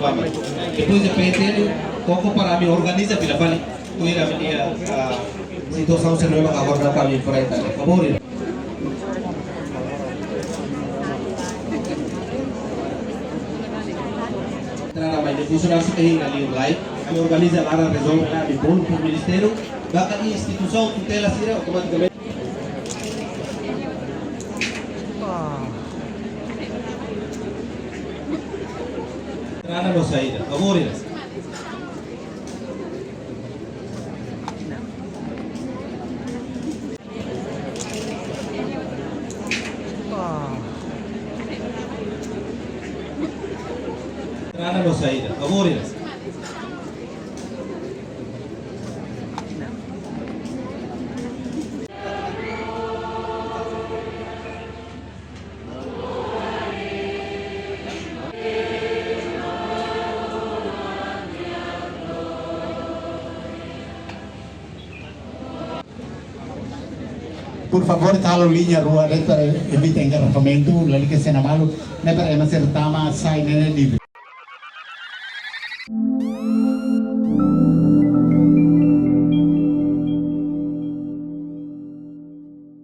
kami. Depois de PT, pouco para mim organiza pela bali. Kuira dia situação se não é agora kami para isso. Favor. Entrada mais de funcionários que ainda ali online, kami organiza lá a resolve lá de bolo para o ministério, da instituição tutela será automaticamente. Entrada ou saída, favor. Entrada ou saída, favor. Por favor, talo linha rua para evitar engarrafamento, lali que se na malo, ne para ema ser tama sai ne livre.